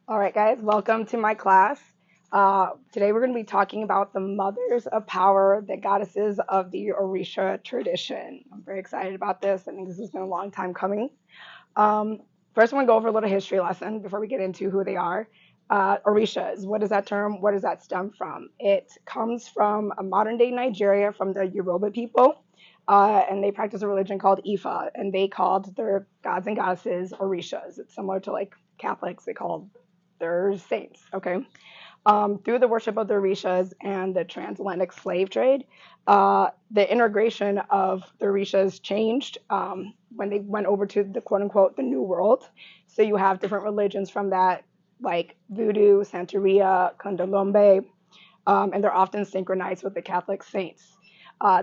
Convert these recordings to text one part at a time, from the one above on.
All right, guys, welcome to my class. Today we're going to be talking about the mothers of power, the goddesses of the Orisha tradition. I'm very excited about this. I think this has been a long time coming. Um, First, I want to go over a little history lesson before we get into who they are. Orishas, what is that term? Where does that stem from? It comes from a modern day Nigeria, from the Yoruba people, and they practice a religion called Ifa, and they called their gods and goddesses Orishas. It's similar to like Catholics, they call their saints, okay? Through the worship of the Orishas and the transatlantic slave trade, the integration of the Orishas changed when they went over to the quote unquote the New World. So you have different religions from that, like Voodoo, Santería, Candomblé, and they're often synchronized with the Catholic saints.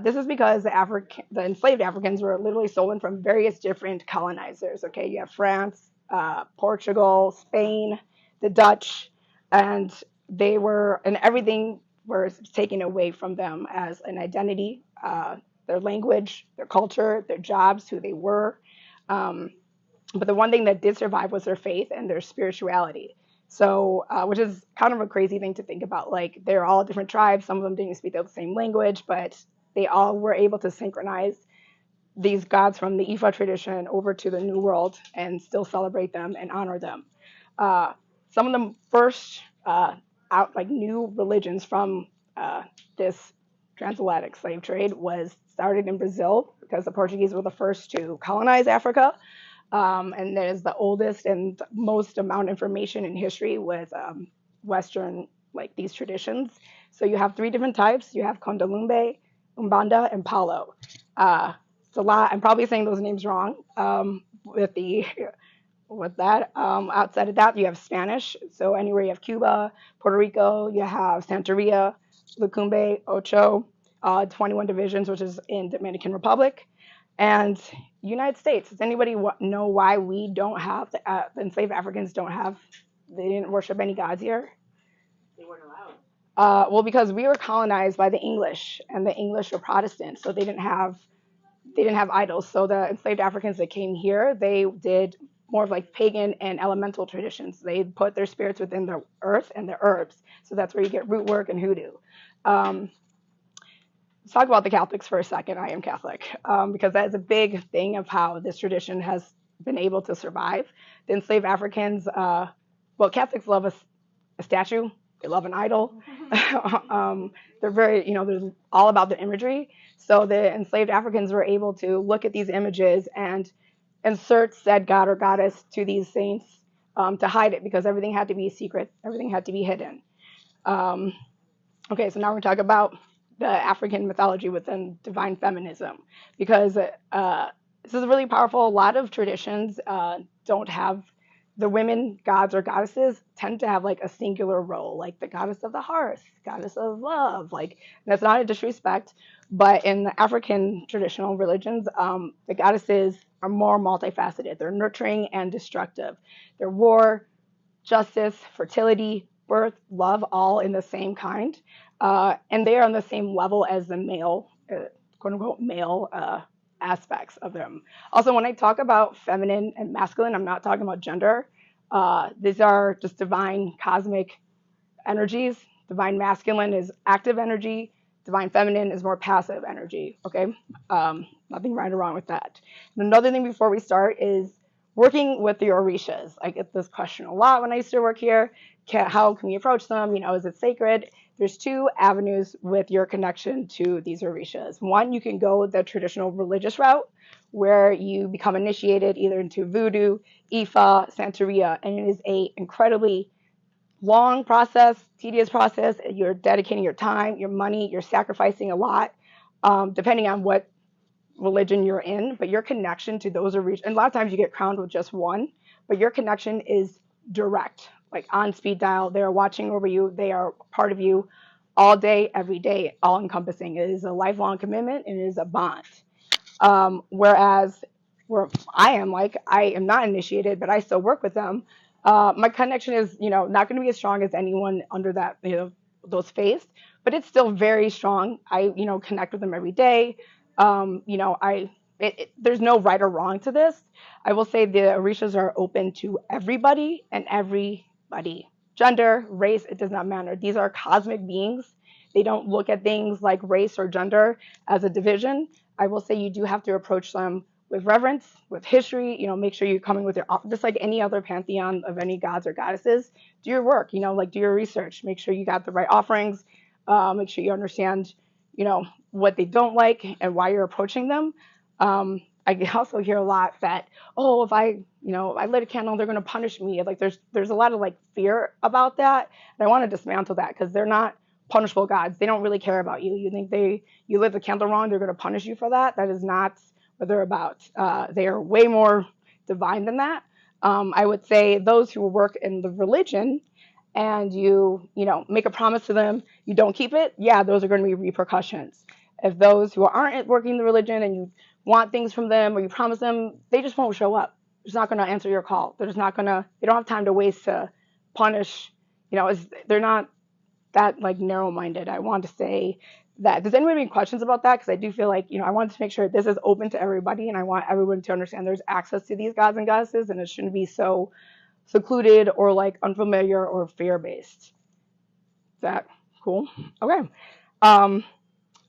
This is because the enslaved Africans were literally stolen from various different colonizers. Okay, you have France, Portugal, Spain, the Dutch, and and everything was taken away from them as an identity, their language, their culture, their jobs, who they were. Um, but the one thing that did survive was their faith and their spirituality. So, which is kind of a crazy thing to think about. Like, they're all different tribes. Some of them didn't speak the same language, but they all were able to synchronize these gods from the Ifa tradition over to the New World and still celebrate them and honor them. Uh, some of the first out like new religions from this transatlantic slave trade was started in Brazil because the Portuguese were the first to colonize Africa. And there's the oldest and most amount of information in history with Western, like these traditions. So you have three different types. You have Condalumbe, Umbanda, and Palo. It's a lot. I'm probably saying those names wrong with that. Outside of that, you have Spanish. So anywhere you have Cuba, Puerto Rico, you have Santeria, Lucumbe, Ocho, 21 divisions, which is in Dominican Republic, and United States. Does anybody know why we don't have the enslaved Africans don't have? They didn't worship any gods here. They weren't allowed. Well, because we were colonized by the English, and the English were Protestants, so they didn't have idols. So the enslaved Africans that came here, they did more of like pagan and elemental traditions. They put their spirits within the earth and the herbs. So that's where you get root work and hoodoo. Um, let's talk about the Catholics for a second. I am Catholic because that is a big thing of how this tradition has been able to survive. The enslaved Africans, well, Catholics love a statue. They love an idol. They're very, there's all about the imagery. So the enslaved Africans were able to look at these images and insert said god or goddess to these saints to hide it because everything had to be secret. Everything had to be hidden. Um, okay, so now we're talking about the African mythology within divine feminism because this is really powerful. A lot of traditions don't have the women gods or goddesses tend to have like a singular role, like the goddess of the hearth, goddess of love. Like, that's not a disrespect, but in the African traditional religions, the goddesses are more multifaceted. They're nurturing and destructive. They're war, justice, fertility, birth, love, all in the same kind. And they are on the same level as the male, quote unquote, male aspects of them. Also, when I talk about feminine and masculine, I'm not talking about gender. These are just divine cosmic energies. Divine masculine is active energy. Divine feminine is more passive energy. Okay, nothing right or wrong with that. And another thing before we start is working with the Orishas. I get this question a lot when I used to work here. How can we approach them? Is it sacred? There's two avenues with your connection to these Orishas. One, you can go the traditional religious route, where you become initiated either into Voodoo, Ifa, Santeria, and it is a incredibly long process, tedious process. You're dedicating your time, your money, you're sacrificing a lot, depending on what religion you're in. But your connection to those Orishas, and a lot of times you get crowned with just one, but your connection is direct, like on speed dial. They're watching over you. They are part of you all day, every day, all encompassing. It is a lifelong commitment and it is a bond. Whereas where I am not initiated, but I still work with them. My connection is, not going to be as strong as anyone under that, those faiths, but it's still very strong. I, connect with them every day. There's no right or wrong to this. I will say the Orishas are open to everybody and every everybody. Gender, race, it does not matter. These are cosmic beings. They don't look at things like race or gender as a division. I will say you do have to approach them with reverence, with history, make sure you're coming with your, just like any other pantheon of any gods or goddesses, do your work, like do your research, make sure you got the right offerings, make sure you understand, what they don't like and why you're approaching them. I also hear a lot that, oh, if I lit a candle, they're going to punish me. Like there's a lot of like fear about that. And I want to dismantle that because they're not punishable gods. They don't really care about you. You think you lit the candle wrong, they're going to punish you for that. That is not what they're about. They are way more divine than that. I would say those who work in the religion and you make a promise to them, you don't keep it, yeah, those are going to be repercussions. If those who aren't working the religion and you want things from them or you promise them, they just won't show up. They're just not going to answer your call. They're just not going to, they don't have time to waste to punish, they're not that like narrow-minded. I want to say that. Does anyone have any questions about that? Because I do feel like, I wanted to make sure this is open to everybody and I want everyone to understand there's access to these gods and goddesses and it shouldn't be so secluded or like unfamiliar or fear-based. Is that cool? Okay.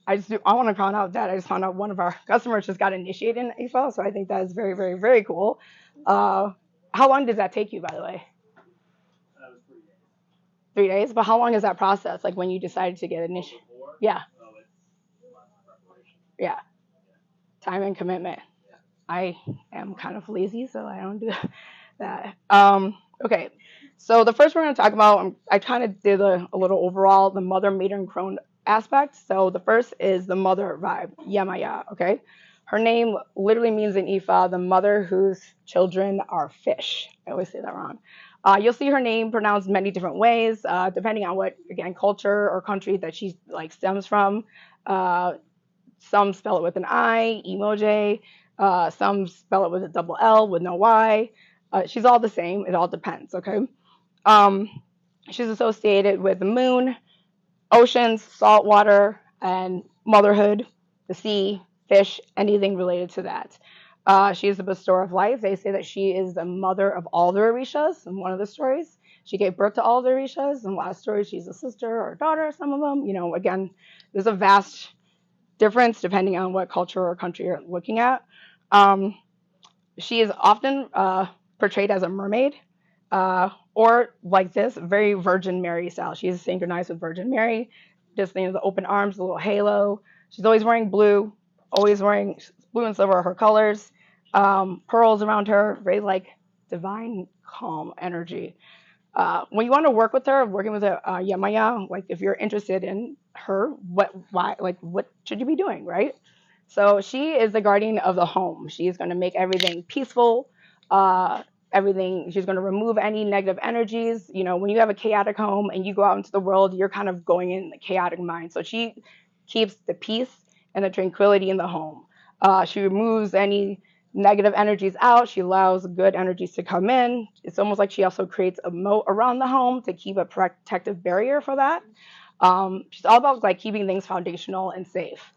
I want to point out that I just found out one of our customers just got initiated in AFA, so I think that is very, very, very cool. How long does that take you, by the way? That was 3 days. 3 days? But how long is that process, like when you decided to get initiated? Yeah. Oh, it's a lot of preparation. Yeah. Time and commitment. Yeah. I am kind of lazy, so I don't do that. Okay. So the first we're going to talk about, I kind of did a little overall, the mother, maiden, crone aspect. So the first is the mother vibe, Yemaya, okay? Her name literally means in Ifa, the mother whose children are fish. I always say that wrong. You'll see her name pronounced many different ways, depending on what, again, culture or country that she like stems from. Some spell it with an I, emoji. Some spell it with a double L with no Y. She's all the same. It all depends, okay? She's associated with the moon, oceans, salt water, and motherhood, the sea, fish, anything related to that. She is the bestower of life. They say that she is the mother of all the Orishas in one of the stories. She gave birth to all the Orishas. In a lot of stories, she's a sister or a daughter, some of them. Again, there's a vast difference depending on what culture or country you're looking at. She is often portrayed as a mermaid, or like this, very Virgin Mary style. She is synchronized with Virgin Mary. Just the open arms, the little halo. She's always wearing blue, always wearing blue and silver are her colors. Pearls around her, very like divine, calm energy. When you want to work with her, working with a Yemaya, like if you're interested in her, what should you be doing, right? So she is the guardian of the home. She's going to make everything peaceful. She's going to remove any negative energies. When you have a chaotic home and you go out into the world, you're kind of going in the chaotic mind. So she keeps the peace and the tranquility in the home. She removes any negative energies out. She allows good energies to come in. It's almost like she also creates a moat around the home to keep a protective barrier for that. She's all about like keeping things foundational and safe.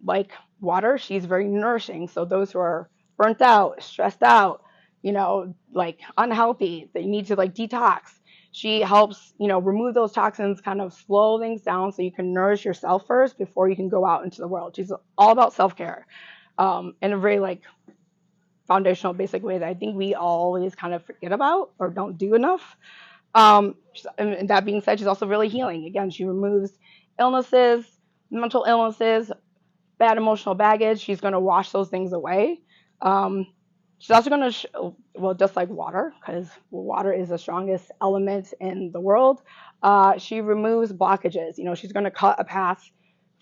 Like water, she's very nourishing. So those who are burnt out, stressed out, like unhealthy, they need to like detox. She helps, remove those toxins, kind of slow things down so you can nourish yourself first before you can go out into the world. She's all about self-care, in a very like foundational, basic way that I think we always kind of forget about or don't do enough. And that being said, she's also really healing. Again, she removes illnesses, mental illnesses, bad emotional baggage. She's going to wash those things away. She's also going to, just like water, because water is the strongest element in the world. She removes blockages. She's going to cut a path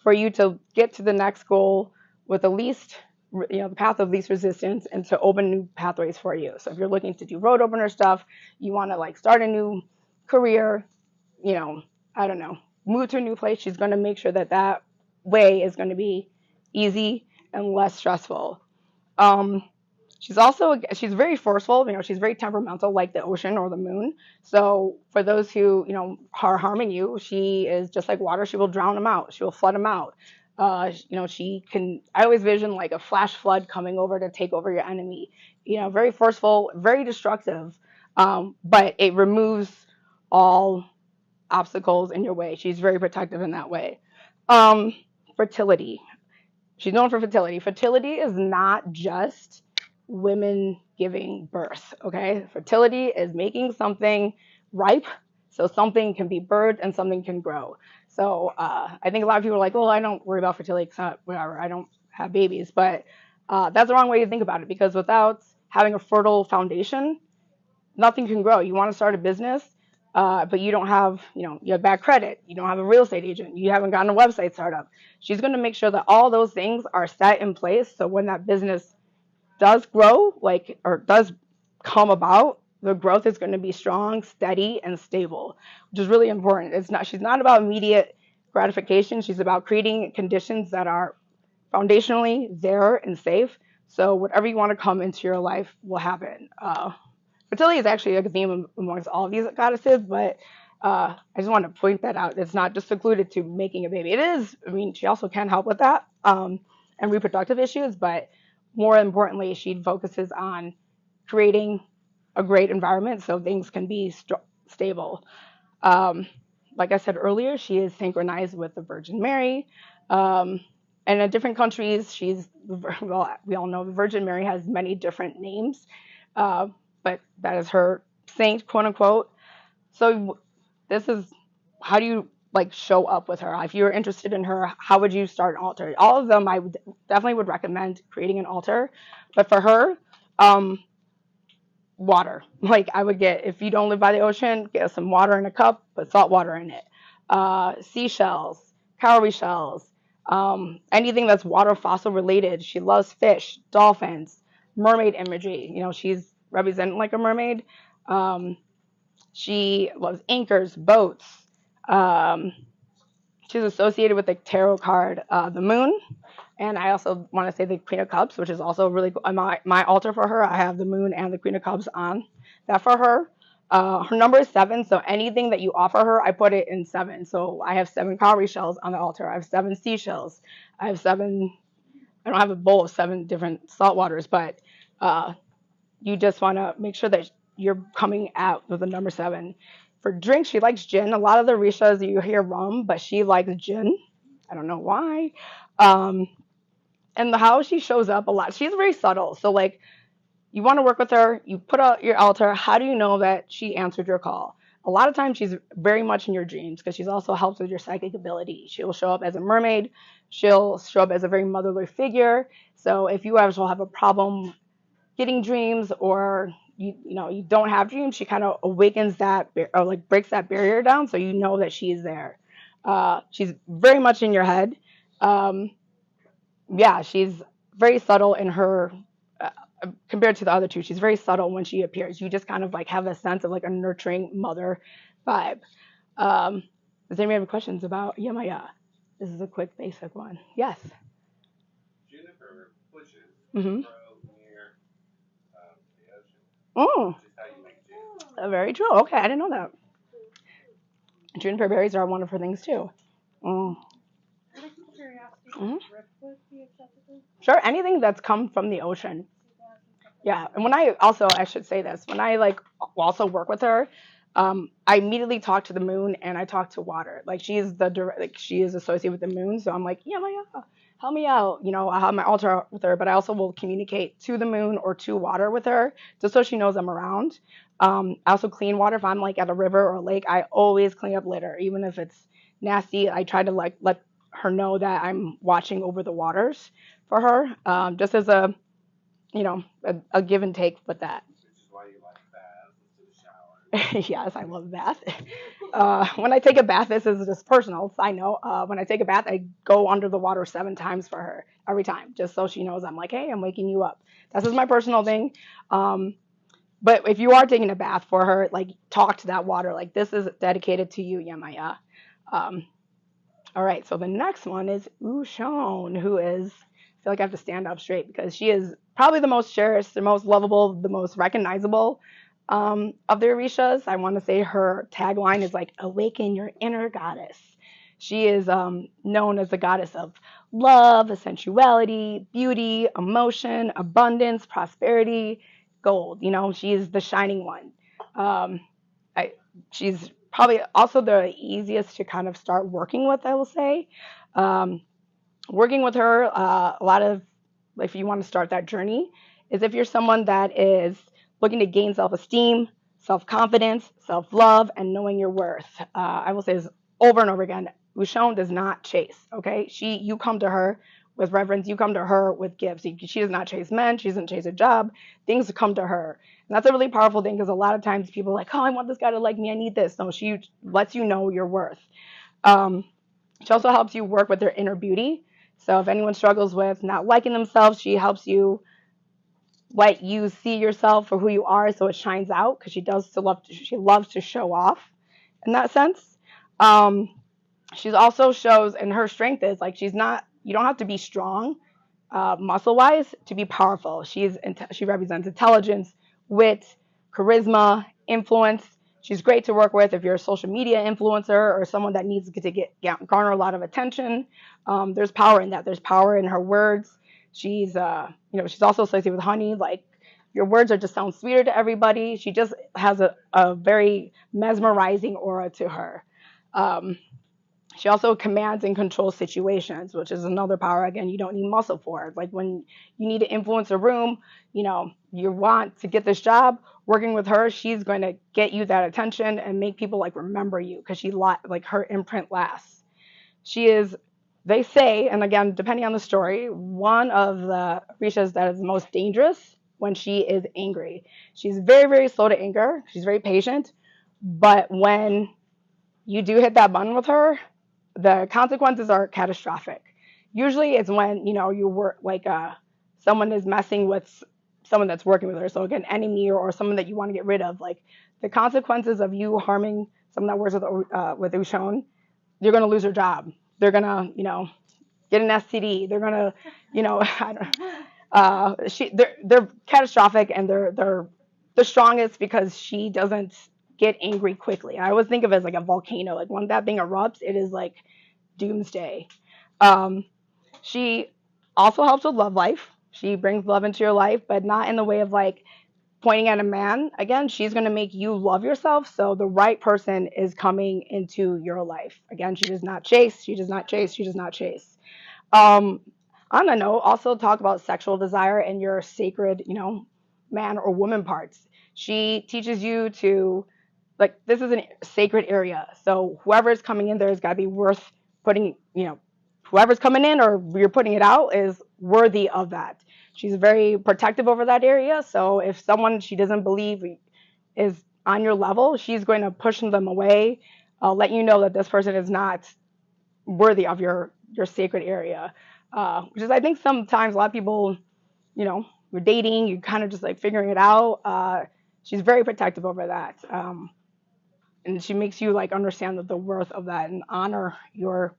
for you to get to the next goal with the path of least resistance and to open new pathways for you. So if you're looking to do road opener stuff, you want to like start a new career, I don't know, move to a new place, she's going to make sure that way is going to be easy and less stressful. She's very forceful, she's very temperamental like the ocean or the moon. So for those who, are harming you, she is just like water. She will drown them out. She will flood them out. She can, I always vision like a flash flood coming over to take over your enemy, very forceful, very destructive. But it removes all obstacles in your way. She's very protective in that way. Um, Fertility. She's known for fertility. Fertility is not just women giving birth, okay? Fertility is making something ripe so something can be birthed and something can grow. So I think a lot of people are like, well, I don't worry about fertility because whatever, I don't have babies. But that's the wrong way to think about it, because without having a fertile foundation, nothing can grow. You want to start a business, but you don't have, you have bad credit. You don't have a real estate agent. You haven't gotten a website startup. She's going to make sure that all those things are set in place. So when that business does grow, or does come about, the growth is going to be strong, steady, and stable, which is really important. She's not about immediate gratification. She's about creating conditions that are foundationally there and safe. So whatever you want to come into your life will happen. Fertility is actually a theme amongst all of these goddesses, but I just want to point that out. It's not just secluded to making a baby. It is, I mean, she also can help with that, and reproductive issues, but more importantly, she focuses on creating a great environment so things can be stable. Um, like I said earlier, she is synchronized with the Virgin Mary. And in different countries, well, we all know the Virgin Mary has many different names. But that is her saint, quote unquote. So this is, how do you show up with her? If you're interested in her, how would you start an altar? All of them, I definitely would recommend creating an altar. But for her, water. I would get, if you don't live by the ocean, get some water in a cup, put salt water in it. Seashells, cowrie shells, anything that's water fossil related. She loves fish, dolphins, mermaid imagery. She's represented like a mermaid. She loves anchors, boats. She's associated with the tarot card, the moon. And I also want to say the Queen of Cups, which is also really cool. My altar for her, I have the moon and the Queen of Cups on that for her. Her number is 7, so anything that you offer her, I put it in 7. So I have 7 cowrie shells on the altar. I have 7 seashells. I have 7. I don't have a bowl of 7 different salt waters, but you just want to make sure that you're coming out with the number 7. For drinks, she likes gin. A lot of the Orishas, you hear rum, but she likes gin. I don't know why. And how she shows up a lot, she's very subtle. So you want to work with her, you put out your altar. How do you know that she answered your call? A lot of times she's very much in your dreams, because she's also helps with your psychic ability. She'll show up as a mermaid. She'll show up as a very motherly figure. So if you ever have a problem getting dreams, or you don't have dreams, she kind of awakens that, or breaks that barrier down, so you know that she is there. She's very much in your head. Yeah, she's very subtle in her, compared to the other two. She's very subtle when she appears. You just kind of have a sense of a nurturing mother vibe. Does anybody have questions about Yamaya? This is a quick basic one. Yes. Juniper bushes Mm-hmm. grow near the ocean, Oh, which is how you make gin. very true. Okay, I didn't know that. Juniper berries are one of her things too. Mm. Out of curiosity, Mhm. driftwood be acceptable? Sure, anything that's come from the ocean. Yeah, and I should say this, when I also work with her, I immediately talk to the moon and I talk to water. She is associated with the moon, so I'm like, yeah, help me out. I have my altar with her, but I also will communicate to the moon or to water with her, just so she knows I'm around. I also clean water. If I'm at a river or a lake, I always clean up litter, even if it's nasty. I try to let her know that I'm watching over the waters for her, just as a give and take with that. Which is why you like baths instead of showers. Yes, I love bath. When I take a bath, this is just personal. I know when I take a bath, I go under the water 7 times for her every time, just so she knows I'm hey, I'm waking you up. This is my personal thing. But if you are taking a bath for her, talk to that water. This is dedicated to you, Yamaya. All right, so the next one is Ushon, who is, I feel like I have to stand up straight because she is probably the most cherished, the most lovable, the most recognizable of the Orishas. I want to say her tagline is awaken your inner goddess. She is known as the goddess of love, sensuality, beauty, emotion, abundance, prosperity, gold. She is the shining one. Um, she's probably also the easiest to kind of start working with, I will say. Um, Working with her, a lot of, if you want to start that journey, is if you're someone that is looking to gain self-esteem, self-confidence, self-love, and knowing your worth. I will say this over and over again. Ushon does not chase. Okay, you come to her with reverence. You come to her with gifts. She does not chase men. She doesn't chase a job. Things come to her, and that's a really powerful thing because a lot of times people are like, oh, I want this guy to like me. I need this. No, she lets you know your worth. Um, she also helps you work with their inner beauty. So if anyone struggles with not liking themselves, she helps you let you see yourself for who you are, so it shines out. Because she loves to show off in that sense. She's also shows, and her strength is like she's not. You don't have to be strong, muscle wise, to be powerful. She represents intelligence, wit, charisma, influence. She's great to work with if you're a social media influencer or someone that needs to garner a lot of attention. There's power in that. There's power in her words. She's she's also associated with honey. Like your words are just sound sweeter to everybody. She just has a very mesmerizing aura to her. Um, she also commands and controls situations, which is another power. Again, you don't need muscle for it. Like when you need to influence a room, you want to get this job. Working with her, she's going to get you that attention and make people like remember you because like her imprint lasts. She is, they say, and again, depending on the story, one of the Orishas that is most dangerous when she is angry. She's very, very slow to anger. She's very patient, but when you do hit that button with her, the consequences are catastrophic. Usually it's when, you work like someone is messing with someone that's working with her. So like an enemy or someone that you want to get rid of. Like the consequences of you harming someone that works with Ushon, you're gonna lose your job. They're gonna, get an STD. They're gonna, I don't, they're catastrophic and they're the strongest because she doesn't get angry quickly. And I always think of it as like a volcano. Like when that thing erupts, it is like doomsday. Um, she also helps with love life. She brings love into your life, but not in the way of like pointing at a man. Again, she's going to make you love yourself. So the right person is coming into your life. Again, she does not chase. She does not chase. She does not chase. Um, on a note, also talk about sexual desire and your sacred, man or woman parts. She teaches you to, like, this is a sacred area. So whoever's coming in there has got to be worth putting, whoever's coming in or you're putting it out is worthy of that. She's very protective over that area. So if someone she doesn't believe is on your level, she's going to push them away, let you know that this person is not worthy of your sacred area. Which is, I think, sometimes a lot of people, you're dating, you kind of just like figuring it out. She's very protective over that, and she makes you like understand the worth of that and honor your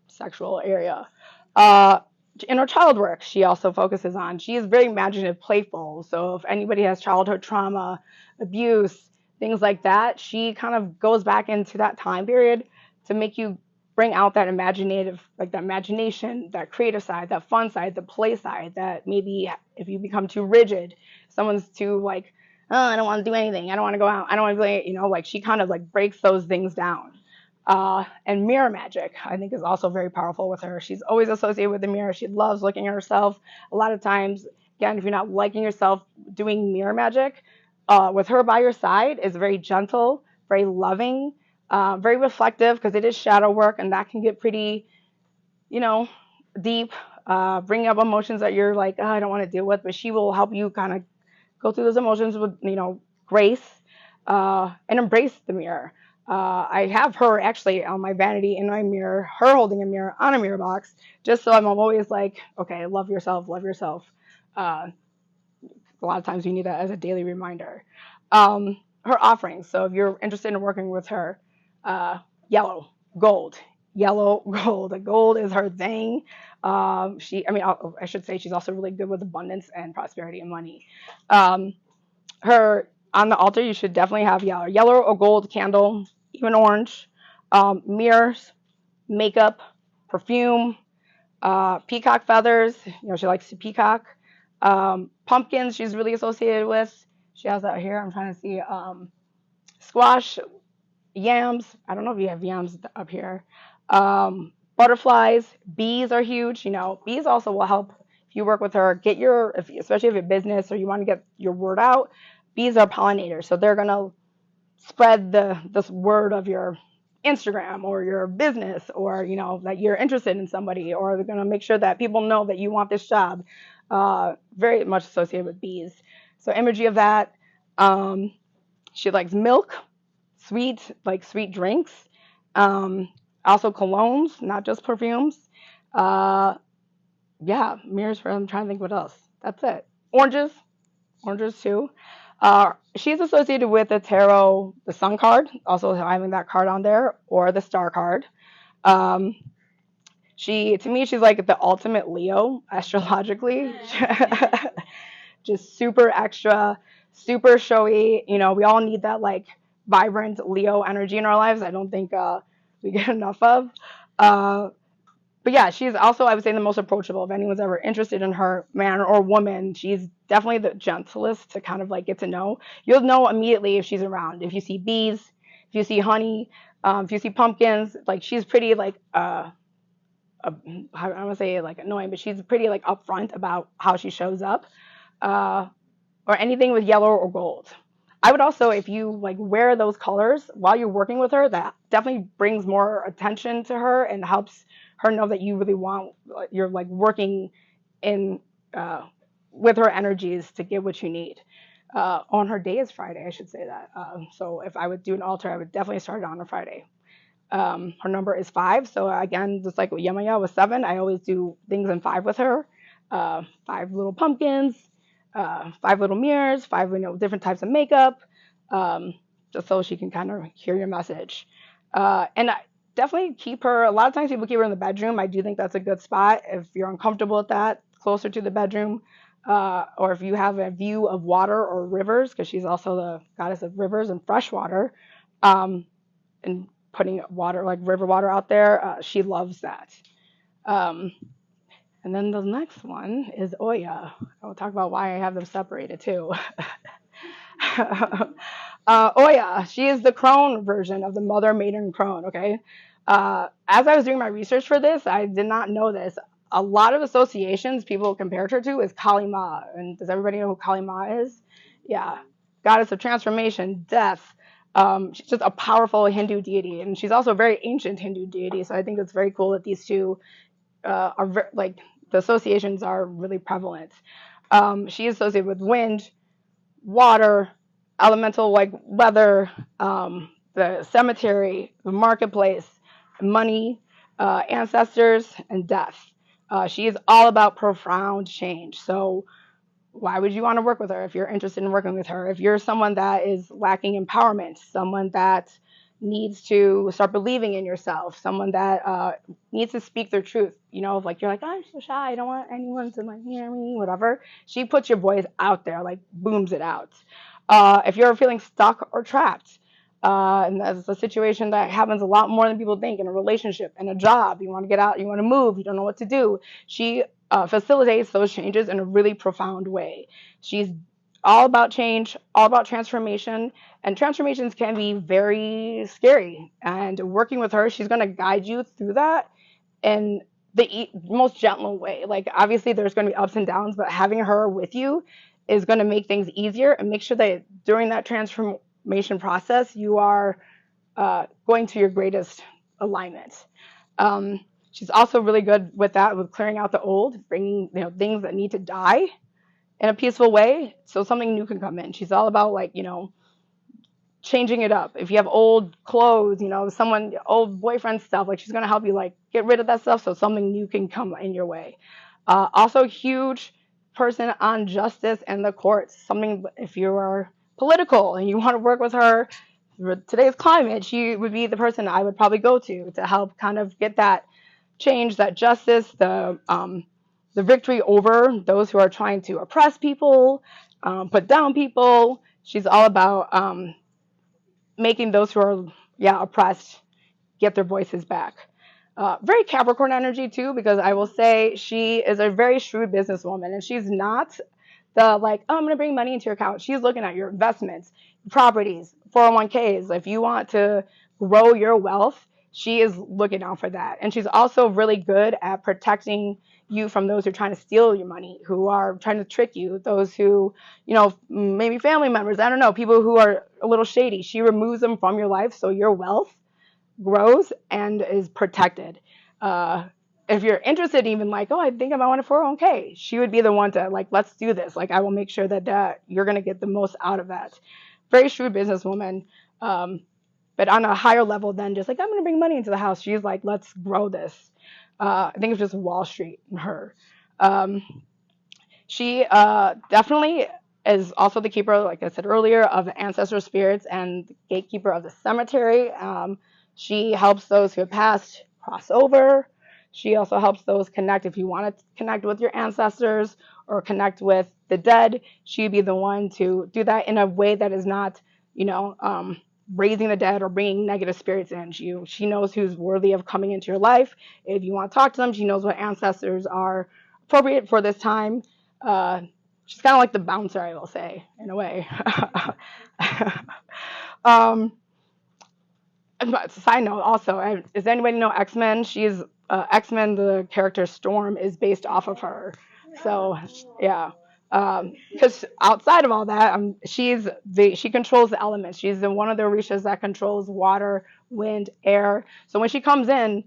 sexual area. Uh, in her child work, she also focuses on. She is very imaginative, playful. So if anybody has childhood trauma, abuse, things like that, she kind of goes back into that time period to make you bring out that imaginative, like that imagination, that creative side, that fun side, the play side. That maybe if you become too rigid, someone's too like, oh, I don't want to do anything. I don't want to go out. I don't want to play. Like she kind of like breaks those things down. And mirror magic, I think, is also very powerful with her. She's always associated with the mirror. She loves looking at herself. A lot of times, again, if you're not liking yourself, doing mirror magic with her by your side is very gentle, very loving, very reflective because it is shadow work and that can get pretty, deep, bringing up emotions that you're like, oh, I don't want to deal with. But she will help you kind of go through those emotions with, grace and embrace the mirror. I have her actually on my vanity in my mirror, her holding a mirror on a mirror box, just so I'm always like, okay, love yourself, love yourself. Uh, a lot of times you need that as a daily reminder. Her offerings. So if you're interested in working with her, yellow, gold, yellow, gold. The gold is her thing. I should say she's also really good with abundance and prosperity and money. Her on the altar, you should definitely have yellow or gold candle, even orange, mirrors, makeup, perfume, peacock feathers. She likes to peacock. Pumpkins, she's really associated with. She has that here. I'm trying to see. squash, yams. I don't know if you have yams up here. Butterflies, bees are huge. Bees also will help if you work with her. Especially if you're business or you want to get your word out. Bees are pollinators, so they're gonna spread this word of your Instagram or your business, or that you're interested in somebody, or they're gonna make sure that people know that you want this job. Very much associated with bees. So imagery of that. She likes milk, sweet drinks. Um, Also colognes, not just perfumes. Uh, yeah, mirrors for. I'm trying to think what else. That's it. Oranges too. She's associated with the tarot, the Sun card, also having that card on there, or the Star card. Um, to me, she's like the ultimate Leo astrologically. Just super extra, super showy. We all need that like vibrant Leo energy in our lives. I don't think we get enough of. Uh, but yeah, she's also, I would say, the most approachable. If anyone's ever interested in her, man or woman, she's definitely the gentlest to kind of like get to know. You'll know immediately if she's around. If you see bees, if you see honey, if you see pumpkins, like she's pretty like I don't want to say like annoying, but she's pretty like upfront about how she shows up, uh, or anything with yellow or gold. I would also, if you like wear those colors while you're working with her, that definitely brings more attention to her and helps her know that you really want, you're like working in with her energies to get what you need. On her day is Friday, I should say that. So if I would do an altar, I would definitely start it on a Friday. Her number is 5. So again, just like with Yamaya was 7, I always do things in 5 with her. 5 little pumpkins, 5 little mirrors, 5 different types of makeup, just so she can kind of hear your message. And I definitely keep her. A lot of times people keep her in the bedroom. I do think that's a good spot if you're uncomfortable with that, closer to the bedroom. Or if you have a view of water or rivers, because she's also the goddess of rivers and fresh water. And putting water, like river water, out there. She loves that. And then the next one is Oya. I'll talk about why I have them separated too. Oya, she is the crone version of the mother maiden crone, okay? As I was doing my research for this, I did not know this. A lot of associations people compared her to is Kali Ma. And does everybody know who Kali Ma is? Yeah. Goddess of transformation, death. She's just a powerful Hindu deity, and she's also a very ancient Hindu deity. So I think it's very cool that these two are like the associations are really prevalent. She is associated with wind, water, elemental like weather, the cemetery, the marketplace, money, ancestors, and death. She is all about profound change. So why would you want to work with her if you're interested in working with her? If you're someone that is lacking empowerment, someone that needs to start believing in yourself, someone that needs to speak their truth, like you're like, I'm so shy, I don't want anyone to like hear me, whatever. She puts your voice out there, like booms it out. If you're feeling stuck or trapped, and that's a situation that happens a lot more than people think in a relationship, in a job, you want to get out, you want to move, you don't know what to do. She facilitates those changes in a really profound way. She's all about change, all about transformation, and transformations can be very scary. And working with her, she's going to guide you through that in the most gentle way. Like, obviously, there's going to be ups and downs, but having her with you is going to make things easier and make sure that during that transformation process, you are going to your greatest alignment. She's also really good with that, with clearing out the old, bringing things that need to die in a peaceful way, so something new can come in. She's all about like changing it up. If you have old clothes, someone old boyfriend stuff, like she's gonna help you like get rid of that stuff so something new can come in your way. Also, huge person on justice and the courts. Something if you are political and you want to work with her for today's climate, she would be the person I would probably go to help kind of get that change, that justice, the victory over those who are trying to oppress people, put down people. She's all about making those who are oppressed get their voices back. Very Capricorn energy too, because I will say she is a very shrewd businesswoman, and she's not the like, oh, I'm going to bring money into your account. She's looking at your investments, properties, 401ks. If you want to grow your wealth, she is looking out for that. And she's also really good at protecting you from those who are trying to steal your money, who are trying to trick you, those who, maybe family members, I don't know, people who are a little shady. She removes them from your life so your wealth grows and is protected. If you're interested, even like, oh, I think I might want a 401k, she would be the one to like, let's do this. Like, I will make sure that you're going to get the most out of that. Very shrewd businesswoman. But on a higher level than just like, I'm going to bring money into the house. She's like, let's grow this. I think it's just Wall Street and her. She definitely is also the keeper, like I said earlier, of ancestral spirits and gatekeeper of the cemetery. She helps those who have passed cross over. She also helps those connect. If you want to connect with your ancestors or connect with the dead, she'd be the one to do that in a way that is not, raising the dead or bringing negative spirits in. She knows who's worthy of coming into your life. If you want to talk to them, she knows what ancestors are appropriate for this time. She's kind of like the bouncer, I will say, in a way. But side note also, does anybody know X-Men? She's X-Men, the character Storm is based off of her. So yeah, because outside of all that, she controls the elements. She's one of the Orishas that controls water, wind, air. So when she comes in,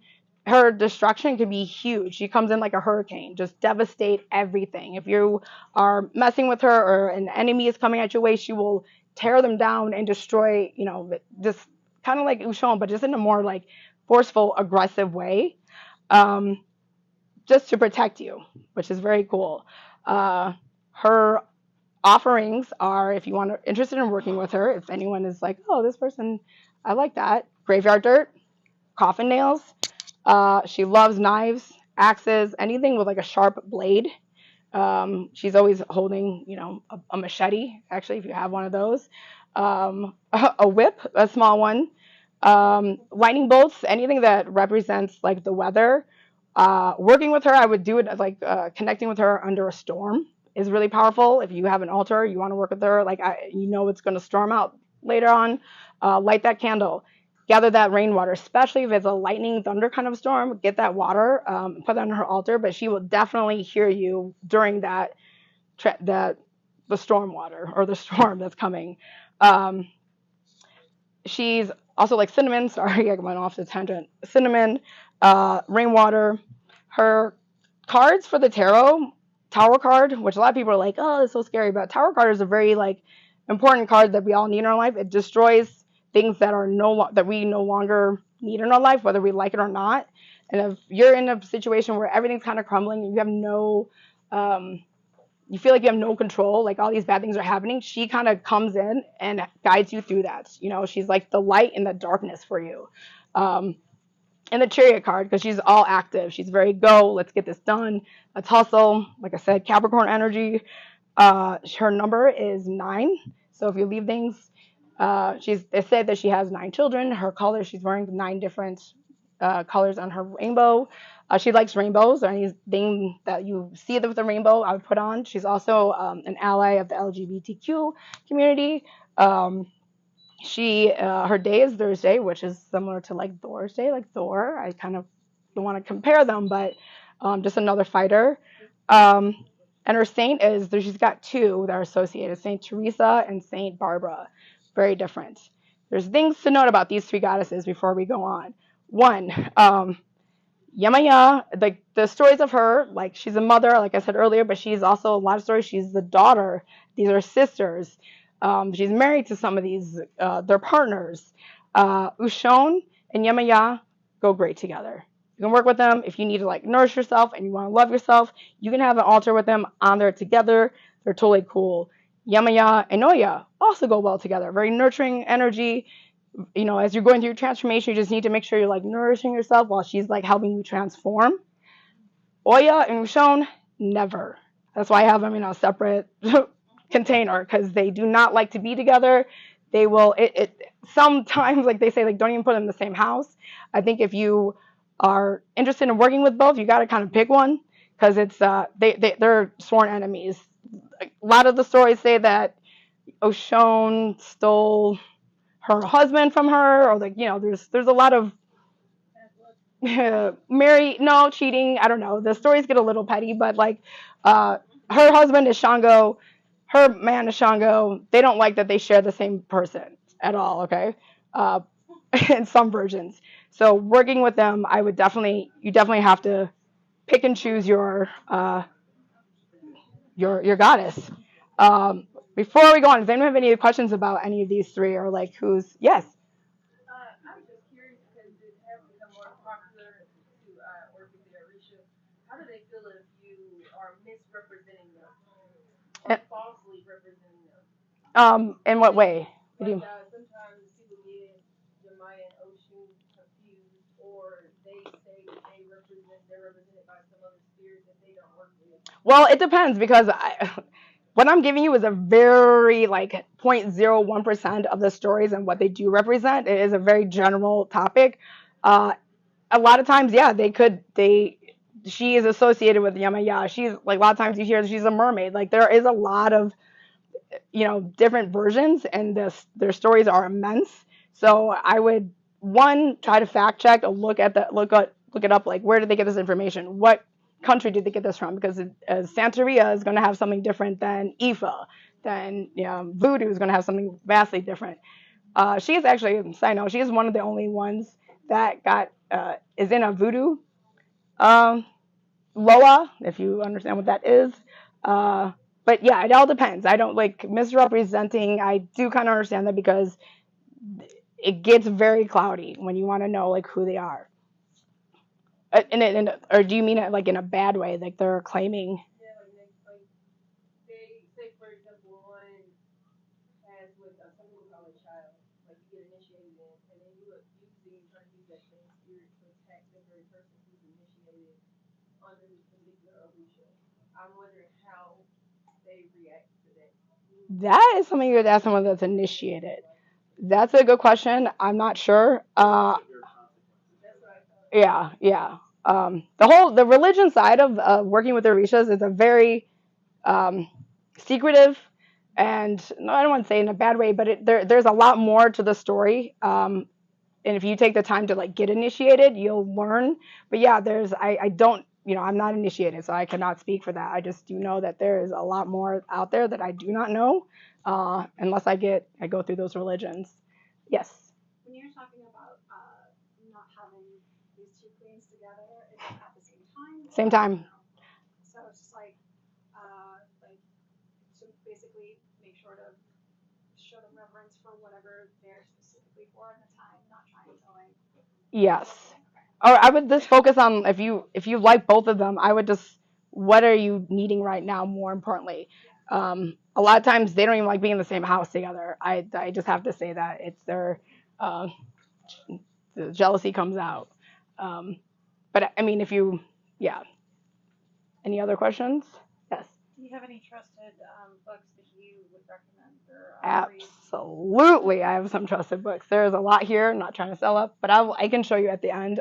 her destruction can be huge. She comes in like a hurricane, just devastate everything. If you are messing with her or an enemy is coming at your way, she will tear them down and destroy, just kind of like Ushon, but just in a more like forceful, aggressive way, just to protect you, which is very cool. Her offerings are, if you want to interested in working with her, if anyone is like, oh, this person, I like that, graveyard dirt, coffin nails. She loves knives, axes, anything with like a sharp blade. She's always holding, a machete, actually, if you have one of those. A whip, a small one. Lightning bolts, anything that represents like the weather. Working with her, I would do it like connecting with her under a storm is really powerful. If you have an altar, you want to work with her, like it's going to storm out later on. Light that candle. Gather that rainwater, especially if it's a lightning thunder kind of storm. Get that water, put that on her altar, but she will definitely hear you during the storm water or the storm that's coming. She's also like cinnamon. Sorry, I went off the tangent. Cinnamon, rainwater. Her cards for the tarot card, which a lot of people are like, oh, it's so scary, but tarot card is a very like important card that we all need in our life. It destroys things that we no longer need in our life, whether we like it or not. And if you're in a situation where everything's kind of crumbling, you have you feel like you have no control, like all these bad things are happening, she kind of comes in and guides you through that. She's like the light in the darkness for you. And the Chariot card, because she's all active. She's very let's get this done. Let's hustle. Like I said, Capricorn energy. Her number is 9. So if you leave things, it said that she has 9 children. Her color, she's wearing 9 different colors on her rainbow. She likes rainbows or anything that you see with a rainbow, I would put on. She's also an ally of the LGBTQ community. Her day is Thursday, which is similar to like Thor's day, like Thor. I kind of don't want to compare them, but just another fighter. And her saint she's got 2 that are associated, Saint Teresa and Saint Barbara. Very different. There's things to note about these 3 goddesses before we go on. 1, Yamaya, like the stories of her, like she's a mother, like I said earlier, but she's also a lot of stories. She's the daughter. These are sisters. She's married to some of these, their partners. Ushon and Yamaya go great together. You can work with them if you need to like nourish yourself and you want to love yourself. You can have an altar with them on there together. They're totally cool. Yamaya and Oya also go well together. Very nurturing energy. As you're going through your transformation, you just need to make sure you're like nourishing yourself while she's like helping you transform. Oya and Ushon, never. That's why I have them in a separate container, because they do not like to be together. They will, sometimes, like they say, like don't even put them in the same house. I think if you are interested in working with both, you got to kind of pick one, because it's they're sworn enemies. a lot of the stories say that Oshun stole her husband from her, or like, there's a lot of no cheating. I don't know. The stories get a little petty, but like, her husband is Shango, her man is Shango. They don't like that they share the same person at all. Okay, uh, in some versions. So working with them, you definitely have to pick and choose your goddess. Before we go on, does anyone have any questions about any of these three, or like who's yes? I'm just curious because it has become more popular to work with the Orisha. How do they feel if you are misrepresenting them or falsely representing them? In what way? Like sometimes people get Jemaya and Oshun confused, or they say they're represented by some other spirit that they don't work with. Well, it depends because what I'm giving you is a very like 0.01% of the stories and what they do represent. It is a very general topic. A lot of times, yeah, she is associated with Yamaya. She's like a lot of times you hear she's a mermaid. Like there is a lot of different versions, and their stories are immense. So I would try to fact check or look it up, like where did they get this information? What country did they get this from? Because Santería is going to have something different than Ifa, then Voodoo is going to have something vastly different. She is actually, side note, she is one of the only ones that is in a Voodoo Loa, if you understand what that is. But yeah, it all depends. I don't like misrepresenting. I do kind of understand that because it gets very cloudy when you want to know like who they are. Or do you mean it like in a bad way, like they're claiming? Yeah, like they say, for example, one has with some people call it child, like you get initiated in, and then you try to use that same spirit to attack the very person who's initiated under this particular Orisha. I'm wondering how they react to that. That is something you would ask someone that's initiated. That's a good question. I'm not sure. Yeah, yeah. The religion side of working with the Orishas is a very secretive, and no, I don't want to say in a bad way, but there's a lot more to the story. And if you take the time to like get initiated, you'll learn. But yeah, I don't, I'm not initiated, so I cannot speak for that. I just do know that there is a lot more out there that I do not know, unless I go through those religions. Yes. When you're talking about not having these two queens together, is it at the same time? Same time. So it's just like to basically make sure to show them reverence for whatever they're specifically for in the time, not trying to like. Yes. Or I would just focus on if you like both of them, I would just what are you needing right now more importantly. A lot of times they don't even like being in the same house together. I just have to say that it's the jealousy comes out. But I mean yeah. Any other questions? Yes. Do you have any trusted books that you would recommend or read? Absolutely, I have some trusted books. There's a lot here. I'm not trying to sell up, but I can show you at the end.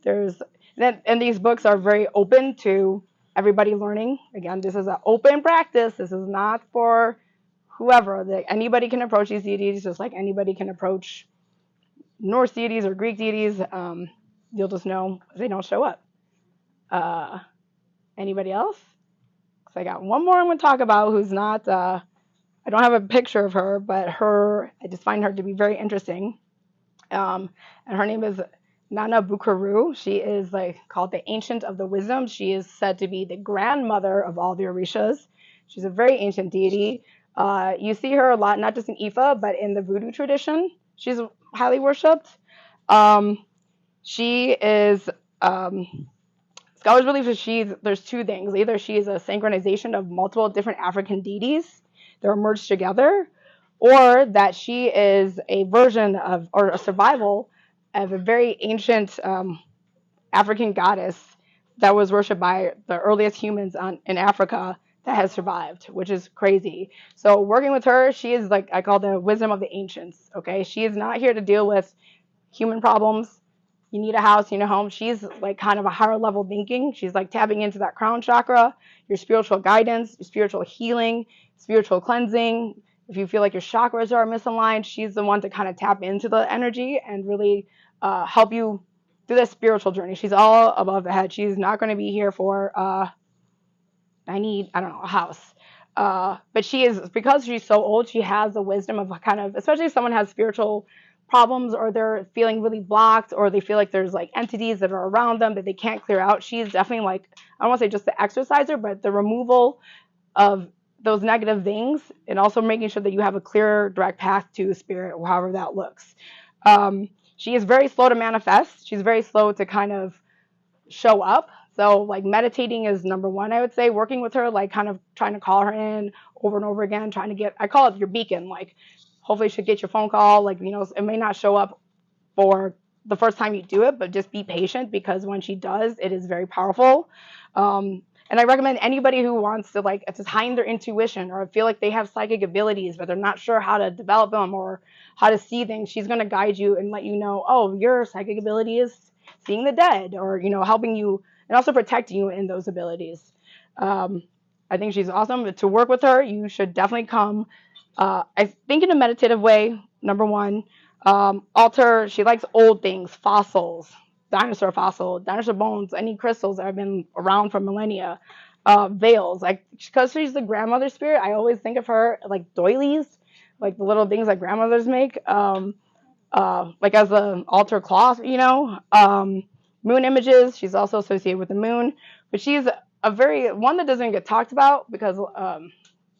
And these books are very open to everybody learning. Again, this is an open practice. This is not for whoever. Anybody can approach these deities, just like anybody can approach Norse deities or Greek deities. You'll just know they don't show up. Anybody else? So I got one more I'm going to talk about who's not. I don't have a picture of her, but I just find her to be very interesting. And her name is Nana Bukaru. She is called the Ancient of the Wisdom. She is said to be the grandmother of all the Orishas. She's a very ancient deity. You see her a lot, not just in Ifa, but in the Voodoo tradition. She's highly worshipped. She is, scholars believe that there's two things. Either she is a synchronization of multiple different African deities that are merged together, or that she is a version of, or a survival of a very ancient African goddess that was worshipped by the earliest humans in Africa that has survived, which is crazy. So working with her, she is I call the wisdom of the ancients, okay? She is not here to deal with human problems. you need a house, you need a home. She's like kind of a higher level thinking. She's like tapping into that crown chakra, your spiritual guidance, your spiritual healing, spiritual cleansing. If you feel like your chakras are misaligned, she's the one to kind of tap into the energy and really help you through this spiritual journey. She's all above the head. She's not going to be here for I don't know, a house. But she is, because she's so old, she has the wisdom of kind of, especially if someone has spiritual problems or they're feeling really blocked or they feel like there's like entities that are around them that they can't clear out. She's definitely like, I don't want to say just the exerciser, but the removal of those negative things and also making sure that you have a clear, direct path to spirit, or however that looks. She is very slow to manifest. She's very slow to kind of show up. So like meditating is number one, I would say. Working with her, like kind of trying to call her in over and over again, trying to get, I call it your beacon. Like hopefully she'll get your phone call. Like, you know, it may not show up for the first time you do it, but just be patient because when she does, it is very powerful. And I recommend anybody who wants to like to hide their intuition or feel like they have psychic abilities, but they're not sure how to develop them or how to see things. She's going to guide you and let you know, oh, your psychic ability is seeing the dead, or, you know, helping you and also protecting you in those abilities. I think she's awesome. But to work with her, you should definitely come. I think in a meditative way, number one. Alter, she likes old things, fossils, dinosaur bones, any crystals that have been around for millennia, veils. Like, because she's the grandmother spirit, I always think of her like doilies, like the little things that grandmothers make, like as an altar cloth, you know. Moon images, she's also associated with the moon, but she's a very one that doesn't get talked about because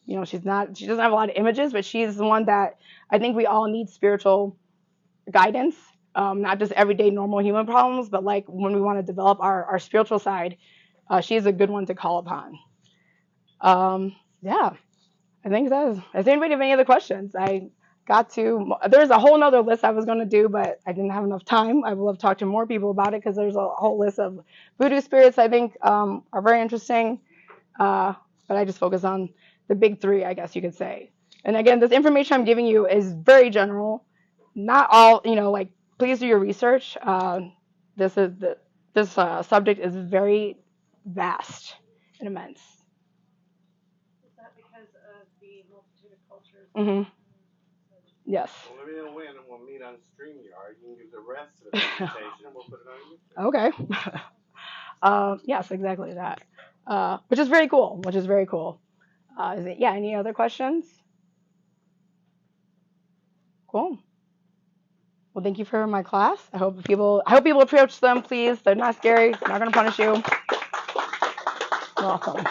you know, she doesn't have a lot of images, but she's the one that I think we all need spiritual guidance, not just everyday normal human problems, but like when we want to develop our spiritual side, she's a good one to call upon. Yeah, I think that is. Does anybody have any other questions? There's a whole nother list I was going to do, but I didn't have enough time. I would love to talk to more people about it because there's a whole list of voodoo spirits I think are very interesting. But I just focus on the big three, I guess you could say. And again, this information I'm giving you is very general. Not all, you know, like please do your research. This subject is very vast and immense. Is that because of the multitude of cultures? Mm-hmm. Yes. Well, let me know when, and we'll meet on StreamYard. You can give the rest of the presentation, and we'll put it on YouTube. Okay. Yes, exactly that. Which is very cool. Any other questions? Cool. Well, thank you for my class. I hope people approach them, please. They're not scary. They're not going to punish you. You're welcome.